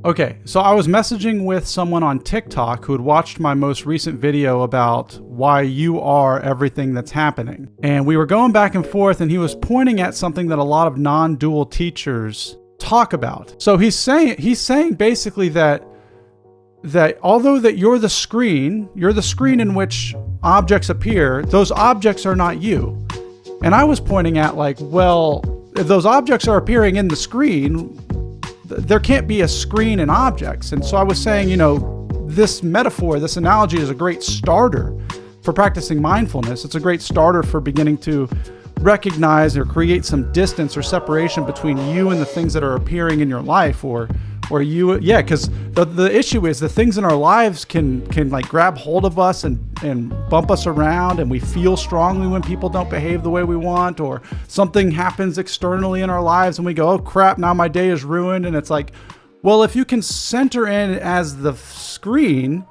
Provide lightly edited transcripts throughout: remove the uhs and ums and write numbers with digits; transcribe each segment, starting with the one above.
Okay, so I was messaging with someone on TikTok who had watched my most recent video about why you are everything that's happening. And we were going back and forth, and he was pointing at something that a lot of non-dual teachers talk about. So he's saying basically that although that you're the screen in which objects appear, those objects are not you. And I was pointing at like, well, if those objects are appearing in the screen, there can't be a screen and objects. And so I was saying, this metaphor, this analogy is a great starter for practicing mindfulness. It's a great starter for beginning to recognize or create some distance or separation between you and the things that are appearing in your life, or you, because the issue is the things in our lives can like grab hold of us and bump us around, and we feel strongly when people don't behave the way we want, or something happens externally in our lives and we go, oh crap, now my day is ruined. And it's like, well, if you can center in as the screen,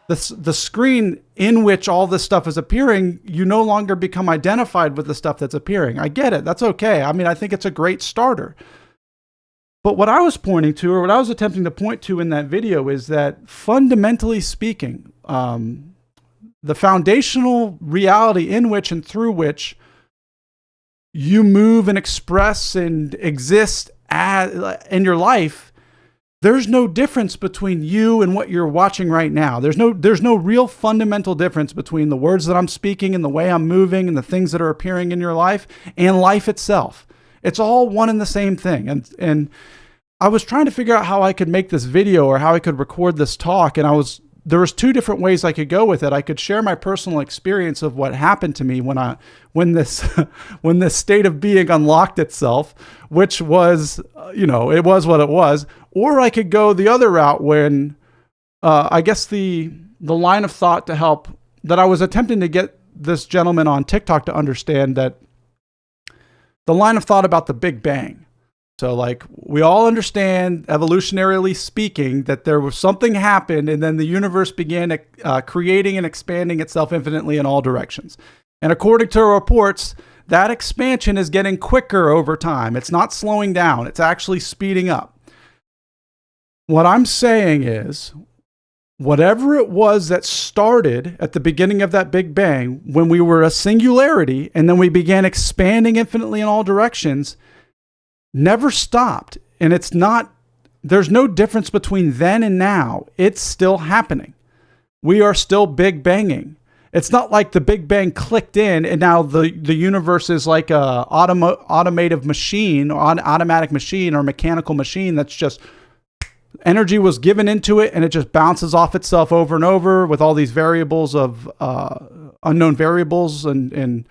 the screen in which all this stuff is appearing, you no longer become identified with the stuff that's appearing. I get it. That's okay. I mean, I think it's a great starter. But what I was pointing to, or what I was attempting to point to in that video, is that fundamentally speaking, the foundational reality in which and through which you move and express and exist in your life, there's no difference between you and what you're watching right now. There's no real fundamental difference between the words that I'm speaking and the way I'm moving and the things that are appearing in your life and life itself. It's all one and the same thing. And I was trying to figure out how I could make this video or how I could record this talk. And there was two different ways I could go with it. I could share my personal experience of what happened to me when this state of being unlocked itself, which was, it was what it was. Or I could go the other route when, I guess the line of thought that I was attempting to get this gentleman on TikTok to understand, that the line of thought about the Big Bang. So like we all understand, evolutionarily speaking, that there was something happened and then the universe began creating and expanding itself infinitely in all directions. And according to reports, that expansion is getting quicker over time. It's not slowing down. It's actually speeding up. What I'm saying is, whatever it was that started at the beginning of that Big Bang, when we were a singularity and then we began expanding infinitely in all directions, never stopped. And there's no difference between then and now. It's still happening. We are still Big Banging. It's not like the Big Bang clicked in and now the universe is like a automatic machine or automatic machine or mechanical machine that's just energy was given into it and it just bounces off itself over and over with all these variables of unknown variables and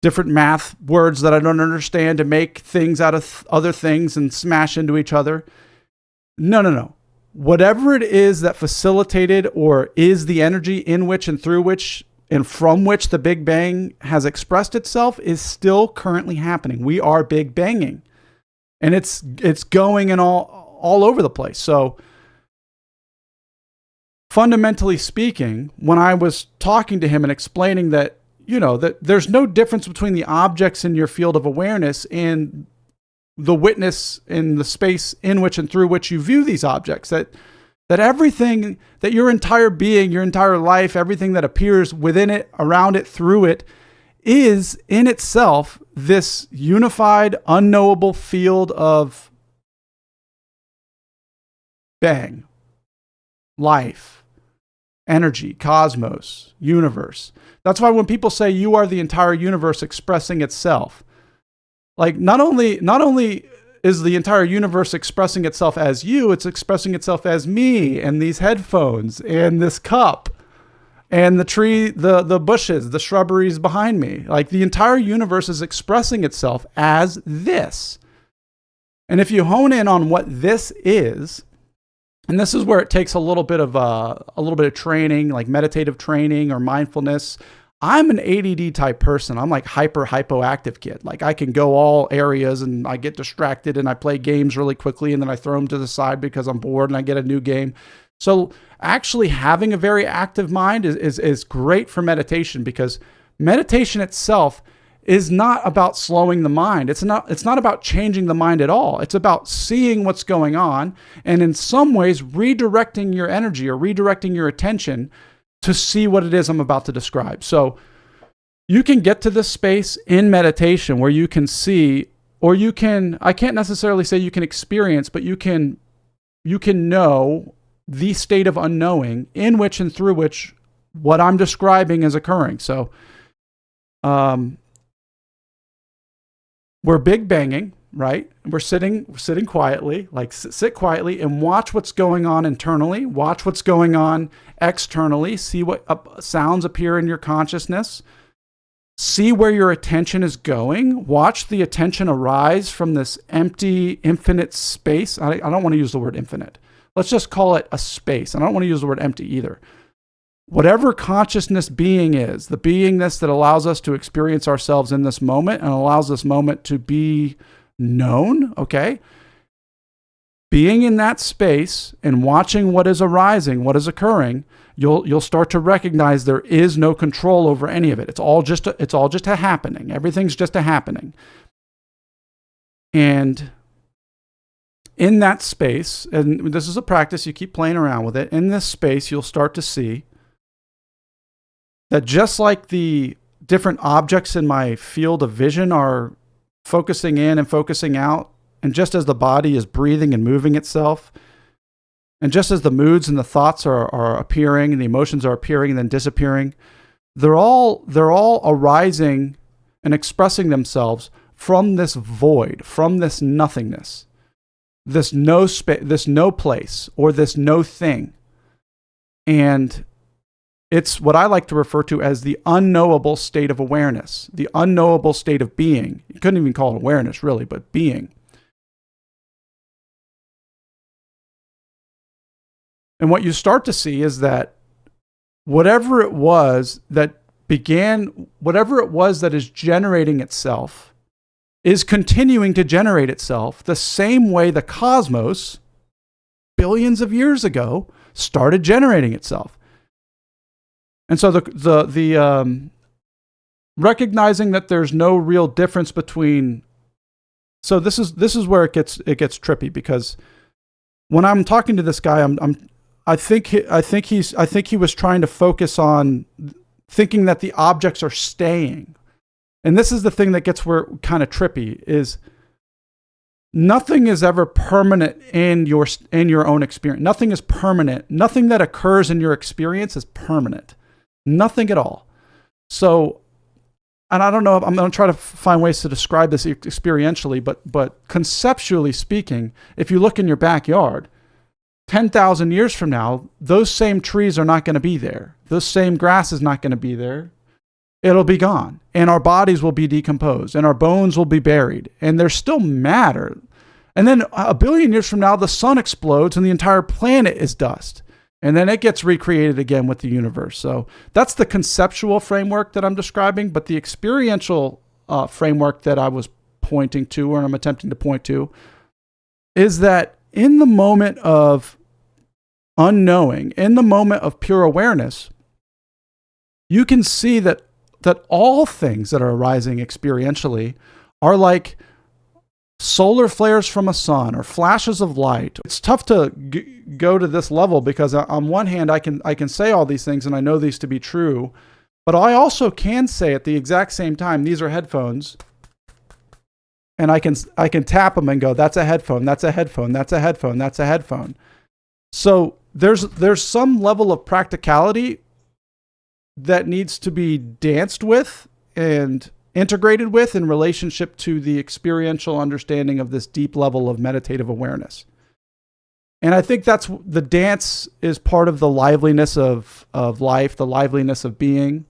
different math words that I don't understand to make things out of other things and smash into each other. No. Whatever it is that facilitated or is the energy in which and through which and from which the Big Bang has expressed itself is still currently happening. We are Big Banging. And it's going in all over the place. So fundamentally speaking, when I was talking to him and explaining that, that there's no difference between the objects in your field of awareness and the witness in the space in which and through which you view these objects, that everything, that your entire being, your entire life, everything that appears within it, around it, through it, is in itself this unified, unknowable field of bang, life, energy, cosmos, universe. That's why when people say you are the entire universe expressing itself, like not only is the entire universe expressing itself as you, it's expressing itself as me and these headphones and this cup and the tree, the bushes, the shrubberies behind me. Like the entire universe is expressing itself as this. And if you hone in on what this is, and this is where it takes a little bit of training, like meditative training or mindfulness. I'm an ADD type person. I'm like hypoactive kid. Like I can go all areas and I get distracted and I play games really quickly and then I throw them to the side because I'm bored and I get a new game. So actually having a very active mind is great for meditation, because meditation itself is not about slowing the mind. It's not about changing the mind at all. It's about seeing what's going on and in some ways redirecting your energy or redirecting your attention to see what it is I'm about to describe. So you can get to this space in meditation where you can see, or I can't necessarily say you can experience, but you can know the state of unknowing in which and through which what I'm describing is occurring. So we're big banging, right? We're sitting quietly, like sit quietly and watch what's going on internally, watch what's going on externally, see what sounds appear in your consciousness, see where your attention is going, watch the attention arise from this empty, infinite space. I don't want to use the word infinite. Let's just call it a space. And I don't want to use the word empty either. Whatever consciousness being is, the beingness that allows us to experience ourselves in this moment and allows this moment to be known, okay? Being in that space and watching what is arising, what is occurring, you'll start to recognize there is no control over any of it. It's all just a happening. Everything's just a happening. And in that space, and this is a practice, you keep playing around with it, in this space you'll start to see that just like the different objects in my field of vision are focusing in and focusing out, and just as the body is breathing and moving itself, and just as the moods and the thoughts are appearing and the emotions are appearing and then disappearing, they're all arising and expressing themselves from this void, from this nothingness, this no space, this no place, or this no thing. And it's what I like to refer to as the unknowable state of awareness, the unknowable state of being. You couldn't even call it awareness, really, but being. And what you start to see is that whatever it was that is generating itself is continuing to generate itself the same way the cosmos, billions of years ago, started generating itself. And so the recognizing that there's no real difference between. So this is where it gets trippy, because when I'm talking to this guy, I think he was trying to focus on thinking that the objects are staying. And this is the thing that gets where kind of trippy is nothing is ever permanent in your own experience. Nothing is permanent. Nothing that occurs in your experience is permanent. Nothing at all. So, and I don't know, I'm going to try to find ways to describe this experientially, but conceptually speaking, if you look in your backyard, 10,000 years from now, those same trees are not going to be there. Those same grass is not going to be there. It'll be gone. And our bodies will be decomposed. And our bones will be buried. And there's still matter. And then a billion years from now, the sun explodes and the entire planet is dust. And then it gets recreated again with the universe. So that's the conceptual framework that I'm describing. But the experiential framework that I was pointing to, or I'm attempting to point to, is that in the moment of unknowing, in the moment of pure awareness, you can see that all things that are arising experientially are like solar flares from a sun or flashes of light. It's tough to go to this level because on one hand, I can say all these things and I know these to be true, but I also can say at the exact same time, these are headphones, and I can tap them and go, that's a headphone, that's a headphone, that's a headphone, that's a headphone. So there's some level of practicality that needs to be danced with and integrated with in relationship to the experiential understanding of this deep level of meditative awareness. And I think that's the dance is part of the liveliness of life, the liveliness of being.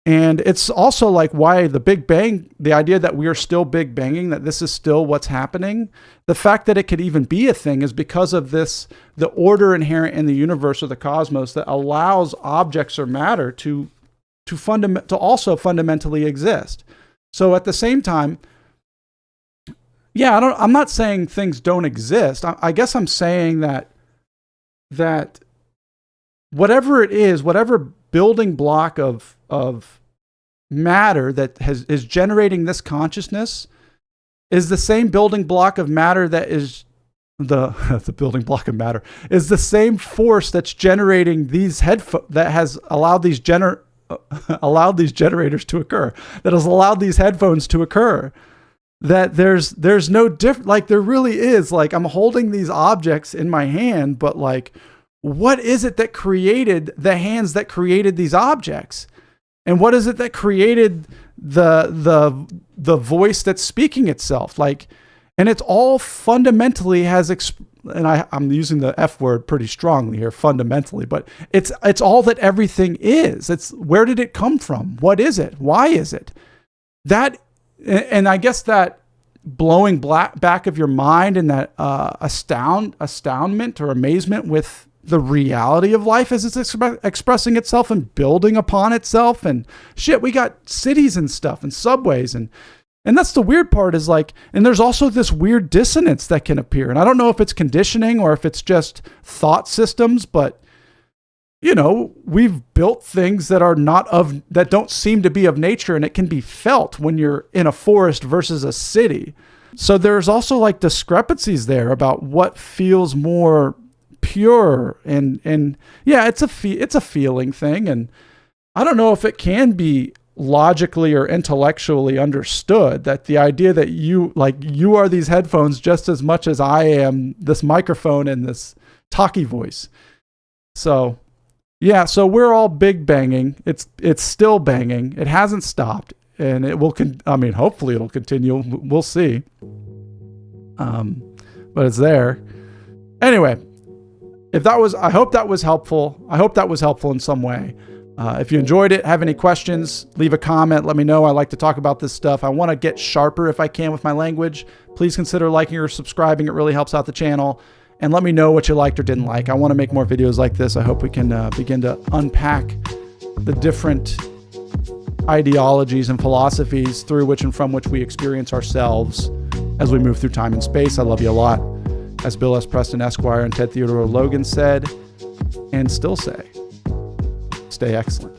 And it's also like why the Big Bang, the idea that we are still Big Banging, that this is still what's happening. The fact that it could even be a thing is because of this, the order inherent in the universe or the cosmos that allows objects or matter to also fundamentally exist. So at the same time, yeah, I'm not saying things don't exist. I guess I'm saying that whatever it is, whatever building block of matter that is generating this consciousness is the same building block of matter that is the building block of matter is the same force that's generating these that has allowed these allowed these generators to occur, that has allowed these headphones to occur. That there's no different, like there really is, like I'm holding these objects in my hand, but like, what is it that created the hands that created these objects? And what is it that created the voice that's speaking itself? Like, and it's all fundamentally and I'm using the F word pretty strongly here, fundamentally, but it's all that everything is. It's where did it come from? What is it? Why is it? And I guess that blowing back of your mind and that astoundment or amazement with the reality of life as it's expressing itself and building upon itself, and shit, we got cities and stuff and subways and that's the weird part is like, and there's also this weird dissonance that can appear. And I don't know if it's conditioning or if it's just thought systems, but you know, we've built things that that don't seem to be of nature, and it can be felt when you're in a forest versus a city. So there's also like discrepancies there about what feels more pure and yeah, it's a feeling thing. And I don't know if it can be logically or intellectually understood, that the idea that you are these headphones just as much as I am this microphone and this talkie voice. So yeah, so we're all big banging. It's still banging. It hasn't stopped, and it will. Hopefully it'll continue. We'll see. But it's there. Anyway, I hope that was helpful. I hope that was helpful in some way. If you enjoyed it, have any questions, leave a comment. Let me know. I like to talk about this stuff. I want to get sharper if I can with my language. Please consider liking or subscribing. It really helps out the channel. And let me know what you liked or didn't like. I want to make more videos like this. I hope we can begin to unpack the different ideologies and philosophies through which and from which we experience ourselves as we move through time and space. I love you a lot. As Bill S. Preston Esquire and Ted Theodore Logan said, and still say, stay excellent.